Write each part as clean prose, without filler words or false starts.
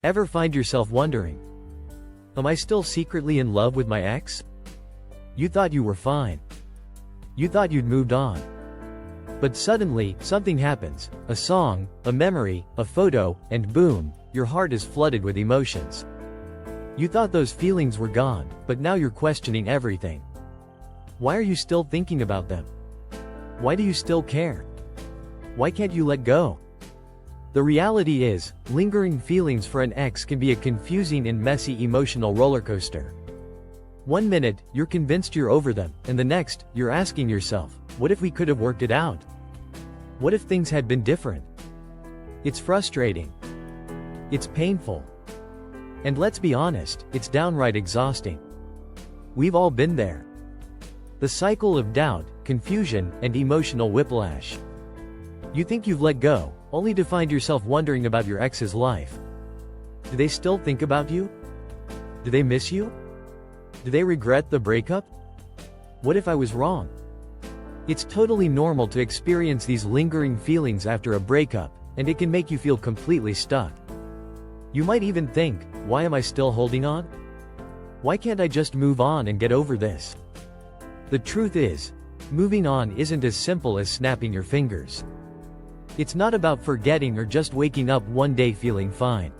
Ever find yourself wondering, am I still secretly in love with my ex? You thought you were fine. You thought you'd moved on. But suddenly, something happens. A song, a memory, a photo, and boom, your heart is flooded with emotions. You thought those feelings were gone, but now you're questioning everything. Why are you still thinking about them? Why do you still care? Why can't you let go? The reality is, lingering feelings for an ex can be a confusing and messy emotional roller coaster. One minute, you're convinced you're over them, and the next, you're asking yourself, what if we could have worked it out? What if things had been different? It's frustrating. It's painful. And let's be honest, it's downright exhausting. We've all been there. The cycle of doubt, confusion, and emotional whiplash. You think you've let go, only to find yourself wondering about your ex's life. Do they still think about you? Do they miss you? Do they regret the breakup? What if I was wrong? It's totally normal to experience these lingering feelings after a breakup, and it can make you feel completely stuck. You might even think, why am I still holding on? Why can't I just move on and get over this? The truth is, moving on isn't as simple as snapping your fingers. It's not about forgetting or just waking up one day feeling fine.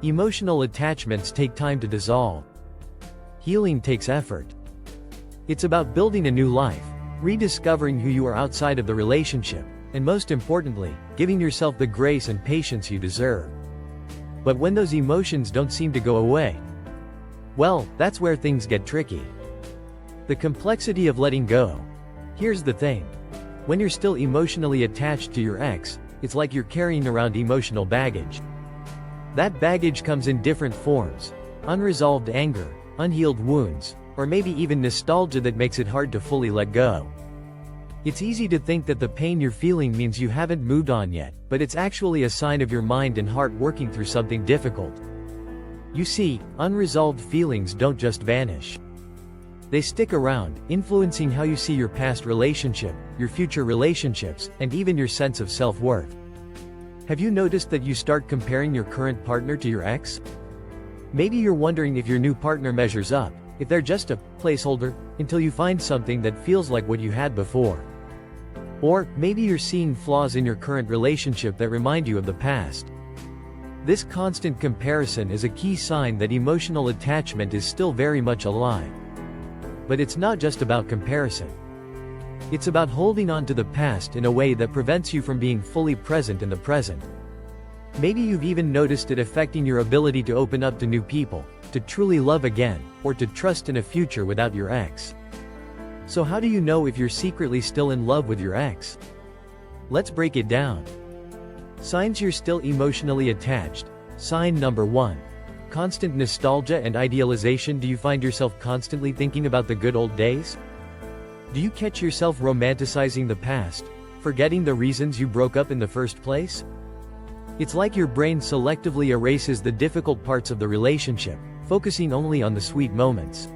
Emotional attachments take time to dissolve. Healing takes effort. It's about building a new life, rediscovering who you are outside of the relationship, and most importantly, giving yourself the grace and patience you deserve. But when those emotions don't seem to go away, well, that's where things get tricky. The complexity of letting go. Here's the thing. When you're still emotionally attached to your ex, it's like you're carrying around emotional baggage. That baggage comes in different forms: unresolved anger, unhealed wounds, or maybe even nostalgia that makes it hard to fully let go. It's easy to think that the pain you're feeling means you haven't moved on yet, but it's actually a sign of your mind and heart working through something difficult. You see, unresolved feelings don't just vanish. They stick around, influencing how you see your past relationship, your future relationships, and even your sense of self-worth. Have you noticed that you start comparing your current partner to your ex? Maybe you're wondering if your new partner measures up, if they're just a placeholder, until you find something that feels like what you had before. Or, maybe you're seeing flaws in your current relationship that remind you of the past. This constant comparison is a key sign that emotional attachment is still very much alive. But it's not just about comparison. It's about holding on to the past in a way that prevents you from being fully present in the present. Maybe you've even noticed it affecting your ability to open up to new people, to truly love again, or to trust in a future without your ex. So how do you know if you're secretly still in love with your ex? Let's break it down. Signs you're still emotionally attached. Sign number 1. Constant nostalgia and idealization. Do you find yourself constantly thinking about the good old days? Do you catch yourself romanticizing the past, forgetting the reasons you broke up in the first place? It's like your brain selectively erases the difficult parts of the relationship, focusing only on the sweet moments.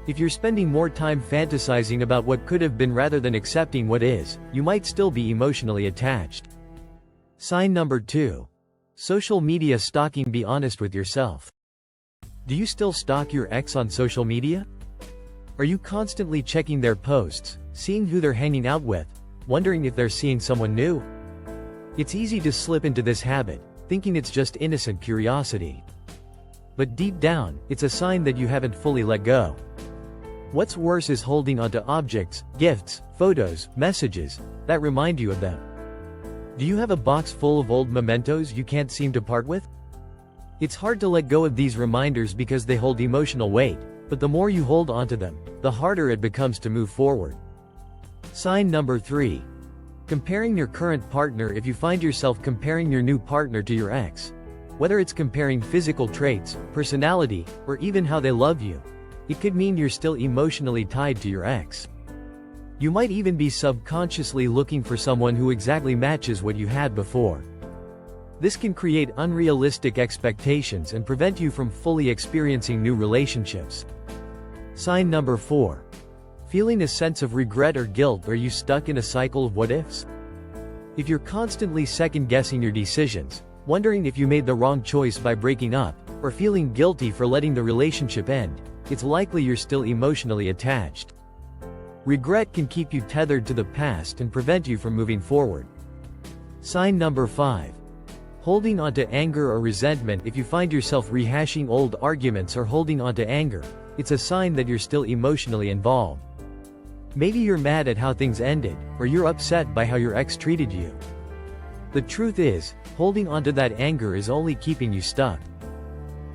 If you're spending more time fantasizing about what could have been rather than accepting what is, you might still be emotionally attached. Sign number 2. Social media stalking. Be honest with yourself. Do you still stalk your ex on social media? Are you constantly checking their posts, seeing who they're hanging out with, wondering if they're seeing someone new? It's easy to slip into this habit, thinking it's just innocent curiosity. But deep down, it's a sign that you haven't fully let go. What's worse is holding onto objects, gifts, photos, messages that remind you of them. Do you have a box full of old mementos you can't seem to part with? It's hard to let go of these reminders because they hold emotional weight, but the more you hold onto them, the harder it becomes to move forward. Sign number 3. Comparing your current partner. If you find yourself comparing your new partner to your ex, whether it's comparing physical traits, personality, or even how they love you, it could mean you're still emotionally tied to your ex. You might even be subconsciously looking for someone who exactly matches what you had before. This can create unrealistic expectations and prevent you from fully experiencing new relationships. Sign number 4. Feeling a sense of regret or guilt. Are you stuck in a cycle of what-ifs? If you're constantly second-guessing your decisions, wondering if you made the wrong choice by breaking up, or feeling guilty for letting the relationship end, it's likely you're still emotionally attached. Regret can keep you tethered to the past and prevent you from moving forward. Sign number 5. Holding on to anger or resentment. If you find yourself rehashing old arguments or holding on to anger, it's a sign that you're still emotionally involved. Maybe you're mad at how things ended, or you're upset by how your ex treated you. The truth is, holding onto that anger is only keeping you stuck.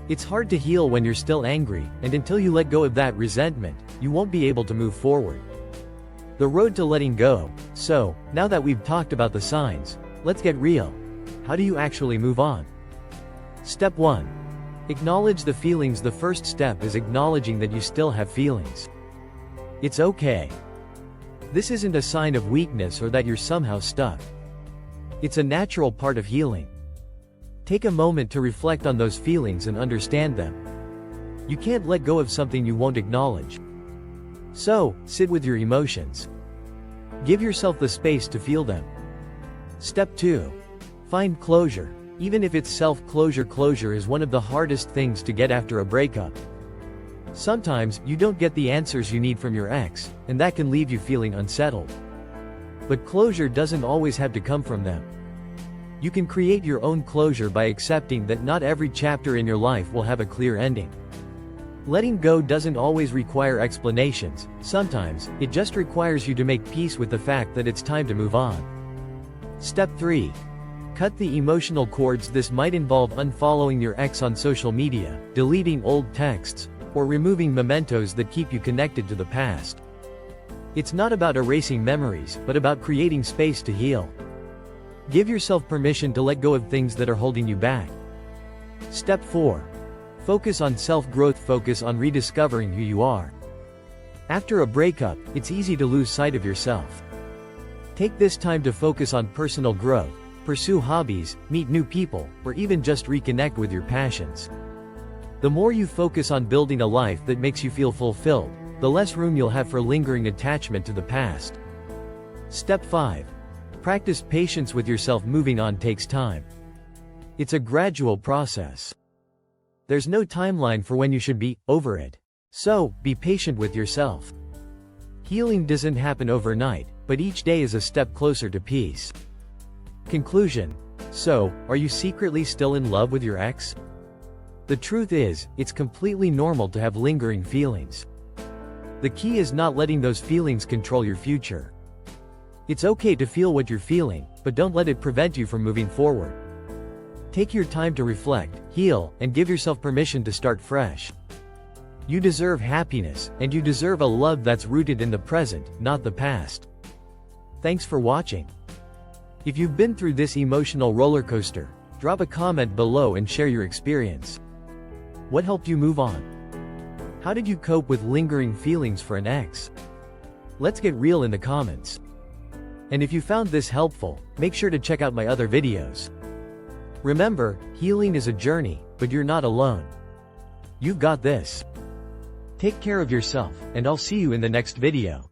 It's hard to heal when you're still angry, and until you let go of that resentment, you won't be able to move forward. The road to letting go. So, now that we've talked about the signs, let's get real. How do you actually move on? Step 1. Acknowledge the feelings. The first step is acknowledging that you still have feelings. It's okay. This isn't a sign of weakness or that you're somehow stuck. It's a natural part of healing. Take a moment to reflect on those feelings and understand them. You can't let go of something you won't acknowledge. So, sit with your emotions. Give yourself the space to feel them. Step 2. Find closure. Even if it's self-closure, closure is one of the hardest things to get after a breakup. Sometimes, you don't get the answers you need from your ex, and that can leave you feeling unsettled. But closure doesn't always have to come from them. You can create your own closure by accepting that not every chapter in your life will have a clear ending. Letting go doesn't always require explanations. Sometimes, it just requires you to make peace with the fact that it's time to move on. Step 3. Cut the emotional cords. This might involve unfollowing your ex on social media, deleting old texts, or removing mementos that keep you connected to the past. It's not about erasing memories, but about creating space to heal. Give yourself permission to let go of things that are holding you back. Step 4. Focus on self-growth. Focus on rediscovering who you are. After a breakup, it's easy to lose sight of yourself. Take this time to focus on personal growth, pursue hobbies, meet new people, or even just reconnect with your passions. The more you focus on building a life that makes you feel fulfilled, the less room you'll have for lingering attachment to the past. Step 5. Practice patience with yourself. Moving on takes time. It's a gradual process. There's no timeline for when you should be over it. So, be patient with yourself. Healing doesn't happen overnight, but each day is a step closer to peace. Conclusion. So, are you secretly still in love with your ex? The truth is, it's completely normal to have lingering feelings. The key is not letting those feelings control your future. It's okay to feel what you're feeling, but don't let it prevent you from moving forward. Take your time to reflect, heal, and give yourself permission to start fresh. You deserve happiness, and you deserve a love that's rooted in the present, not the past. Thanks for watching. If you've been through this emotional roller coaster, drop a comment below and share your experience. What helped you move on? How did you cope with lingering feelings for an ex? Let's get real in the comments. And if you found this helpful, make sure to check out my other videos. Remember, healing is a journey, but you're not alone. You've got this. Take care of yourself, and I'll see you in the next video.